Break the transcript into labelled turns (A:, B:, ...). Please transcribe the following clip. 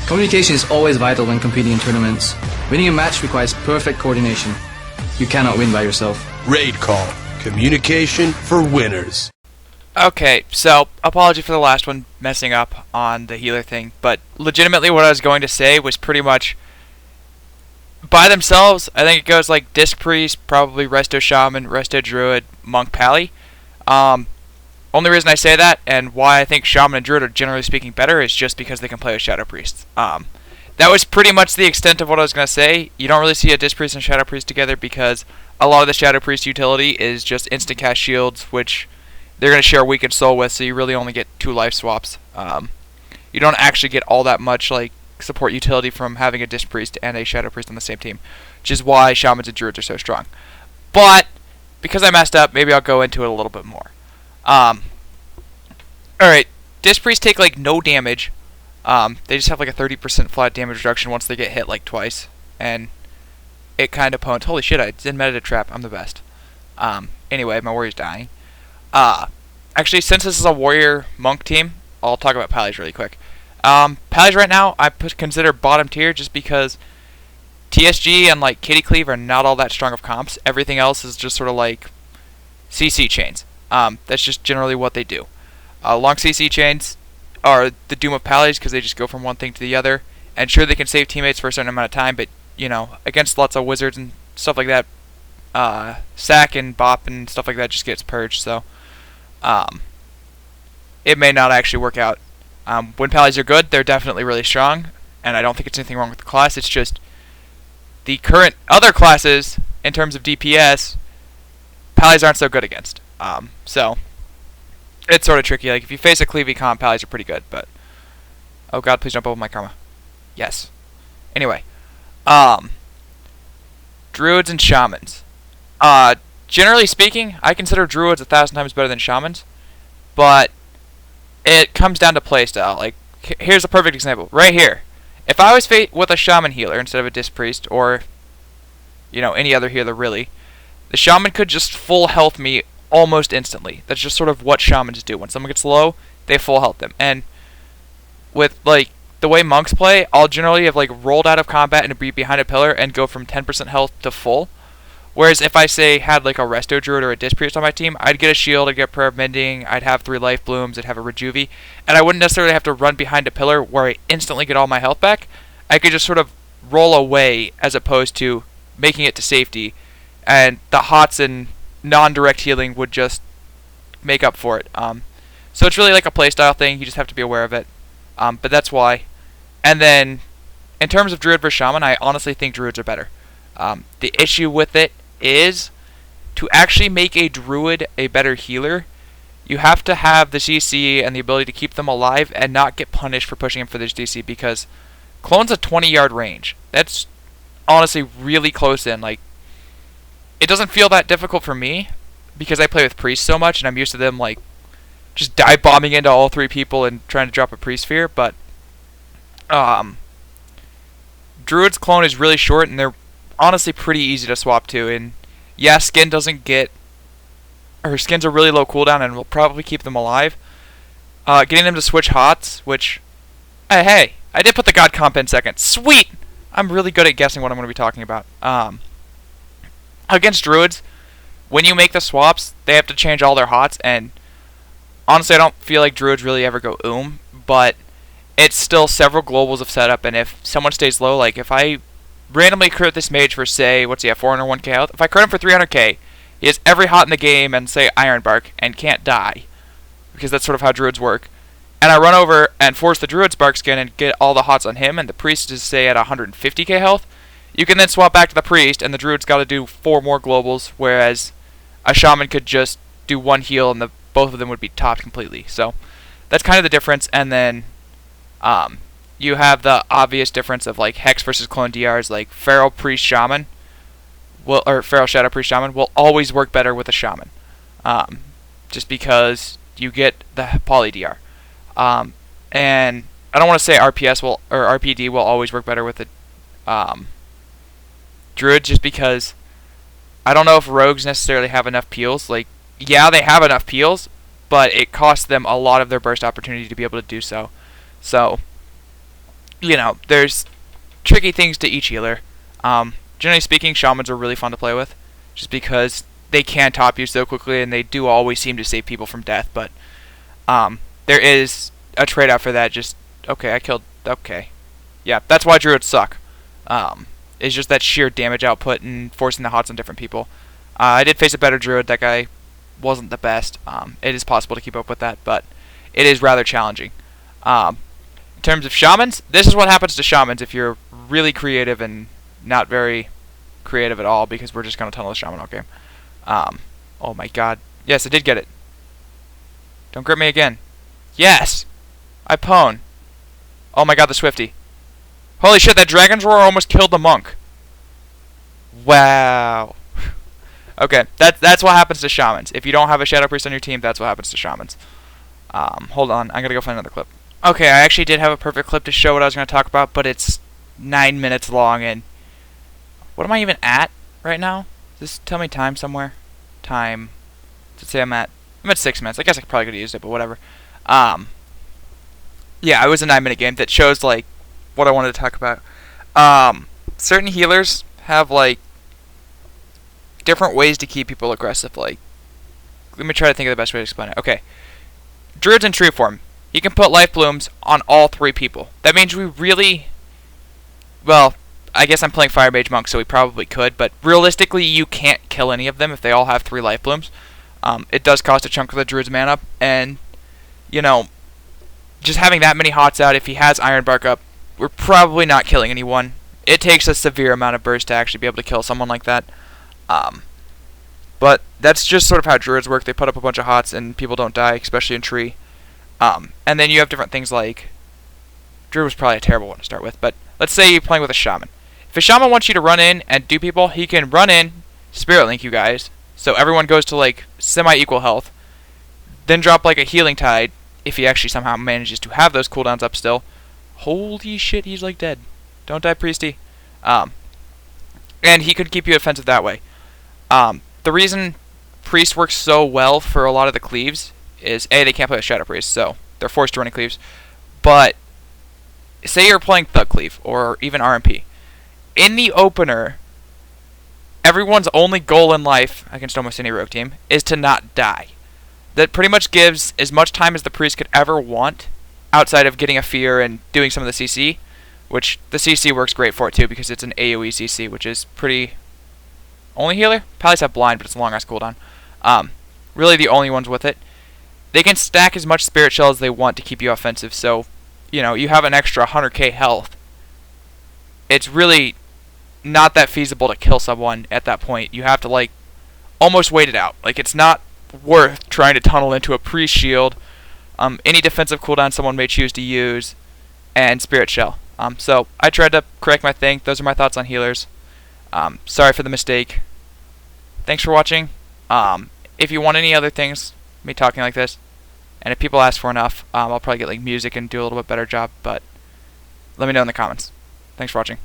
A: Communication is always vital when competing in tournaments. Winning a match requires perfect coordination. You cannot win by yourself.
B: Raid call. Communication for winners.
C: Okay, so apology for the last one messing up on the healer thing, but legitimately what I was going to say was pretty much by themselves. I think it goes like Disc Priest, probably Resto Shaman, Resto Druid, Monk Pally. Only reason I say that and why I think Shaman and Druid are generally speaking better is just because they can play with Shadow Priests. That was pretty much the extent of what I was going to say. You don't really see a Disc Priest and Shadow Priest together because a lot of the Shadow Priest utility is just instant cast shields, which they're going to share Weakened Soul with, so you really only get 2 life swaps. You don't actually get all that much like support utility from having a Disc Priest and a Shadow Priest on the same team, which is why Shamans and Druids are so strong. But because I messed up, maybe I'll go into it a little bit more. Alright, Disc Priests take like no damage. They just have like a 30% flat damage reduction once they get hit like twice. And it kind of pwned. Holy shit, I did meta trap. I'm the best. Anyway, my warrior's dying. Actually, since this is a warrior monk team, I'll talk about Pallies really quick. Pallies right now, I consider bottom tier just because TSG and like Kitty Cleave are not all that strong of comps. Everything else is just sort of like CC chains. That's just generally what they do. Long CC chains are the doom of Pallies because they just go from one thing to the other. And sure, they can save teammates for a certain amount of time, but, you know, against lots of wizards and stuff like that, Sack and Bop and stuff like that just gets purged, so it may not actually work out. When Pallies are good, they're definitely really strong, and I don't think it's anything wrong with the class. It's just the current other classes, in terms of DPS, Pallies aren't so good against. So it's sort of tricky. Like, if you face a Cleavy comp, Pallies are pretty good, but oh god, please don't bubble my karma. Yes. Anyway, Druids and Shamans. Generally speaking, I consider Druids 1,000 times better than Shamans, but it comes down to playstyle. Like, here's a perfect example. Right here. If I was with a Shaman healer instead of a Disc Priest, or, you know, any other healer really, the Shaman could just full health me almost instantly. That's just sort of what Shamans do. When someone gets low, they full health them. And with, like, the way monks play, I'll generally have, like, rolled out of combat and be behind a pillar and go from 10% health to full. Whereas if I, say, had, like, a Resto Druid or a Disc Priest on my team, I'd get a shield, I'd get Prayer of Mending, I'd have 3 Life Blooms, I'd have a Rejuvie, and I wouldn't necessarily have to run behind a pillar where I instantly get all my health back. I could just sort of roll away as opposed to making it to safety, and the HOTS and non-direct healing would just make up for it. So it's really like a playstyle thing, you just have to be aware of it. But that's why. And then, in terms of Druid versus Shaman, I honestly think Druids are better. The issue with it is, to actually make a Druid a better healer, you have to have the CC and the ability to keep them alive and not get punished for pushing them for this DC, because Clone's a 20-yard range. That's honestly really close in. Like, it doesn't feel that difficult for me, because I play with priests so much, and I'm used to them, like, just dive bombing into all 3 people and trying to drop a priest sphere, but Druid's clone is really short, and they're honestly pretty easy to swap to. And yeah, skin doesn't get, or skins are really low cooldown and will probably keep them alive. Getting them to switch HOTS, which, hey, I did put the God comp in second. Sweet! I'm really good at guessing what I'm going to be talking about. Against Druids, when you make the swaps, they have to change all their HOTS, and honestly, I don't feel like Druids really ever go but it's still several globals of setup, and if someone stays low, like if I randomly crit this mage for, say, what's he have, 401k health? If I crit him for 300k, he has every hot in the game and, say, Iron Bark, and can't die, because that's sort of how Druids work. And I run over and force the Druid Spark Skin and get all the hots on him, and the Priest is, say, at 150k health. You can then swap back to the Priest, and the Druid's got to do 4 more globals, whereas a Shaman could just do 1 heal, and both of them would be topped completely. So that's kind of the difference. And then you have the obvious difference of, like, Hex versus Clone DRs, like Feral Priest Shaman, or Feral Shadow Priest Shaman will always work better with a Shaman, just because you get the poly DR. And I don't want to say RPS will, or RPD will always work better with the Druid, just because I don't know if rogues necessarily have enough peels. Like, yeah, they have enough peels, but it costs them a lot of their burst opportunity to be able to do so. So there's tricky things to each healer. Generally speaking, shamans are really fun to play with, just because they can top you so quickly, and they do always seem to save people from death. But there is a trade-off for that. Just yeah, that's why druids suck. It's just that sheer damage output and forcing the hots on different people. I did face a better druid. That guy wasn't the best. It is possible to keep up with that, but it is rather challenging. In terms of shamans, this is what happens to shamans if you're really creative and not very creative at all, because we're just going to tunnel the shaman all game. Oh my god. Yes, I did get it. Don't grip me again. Yes! I pwn. Oh my god, the Swifty. Holy shit, that Dragon's Roar almost killed the monk. Wow. Okay, that's what happens to shamans. If you don't have a Shadow Priest on your team, that's what happens to shamans. Hold on, I'm gonna go find another clip. Okay, I actually did have a perfect clip to show what I was gonna talk about, but it's 9 minutes long, and what am I even at right now? Does this tell me time somewhere? Time. Let's say I'm at 6 minutes. I guess I probably could have used it, but whatever. Yeah, it was a 9-minute game that shows like what I wanted to talk about. Certain healers have like different ways to keep people aggressive. Like, let me try to think of the best way to explain it. Okay, druids in tree form. You can put life blooms on all 3 people. That means we really, well, I guess I'm playing Fire Mage Monk, so we probably could, but realistically, you can't kill any of them if they all have 3 life blooms. It does cost a chunk of the druid's mana, and just having that many hots out, if he has Iron Bark up, we're probably not killing anyone. It takes a severe amount of burst to actually be able to kill someone like that. But that's just sort of how druids work. They put up a bunch of hots and people don't die, especially in tree. And then you have different things like, druid was probably a terrible one to start with, but let's say you're playing with a shaman. If a shaman wants you to run in and do people, he can run in, spirit link you guys, so everyone goes to like semi-equal health, then drop like a healing tide, if he actually somehow manages to have those cooldowns up still. Holy shit, he's like dead. Don't die, Priesty. And he could keep you offensive that way. The reason Priest works so well for a lot of the cleaves is, A, they can't play with Shadow Priest, so they're forced to run in cleaves. But, say you're playing Thug Cleave, or even RMP. In the opener, everyone's only goal in life, against almost any rogue team, is to not die. That pretty much gives as much time as the Priest could ever want, outside of getting a fear and doing some of the CC, which the CC works great for it too, because it's an AoE CC, which is pretty... Only healer? Pallies have blind, but it's a long ass cooldown. Really the only ones with it. They can stack as much Spirit Shell as they want to keep you offensive, so, you have an extra 100k health. It's really not that feasible to kill someone at that point. You have to, like, almost wait it out. Like, it's not worth trying to tunnel into a Priest Shield, any defensive cooldown someone may choose to use, and Spirit Shell. So, I tried to correct my thing. Those are my thoughts on healers. Sorry for the mistake. Thanks for watching. If you want any other things, me talking like this, and if people ask for enough, I'll probably get like music and do a little bit better job, but let me know in the comments. Thanks for watching.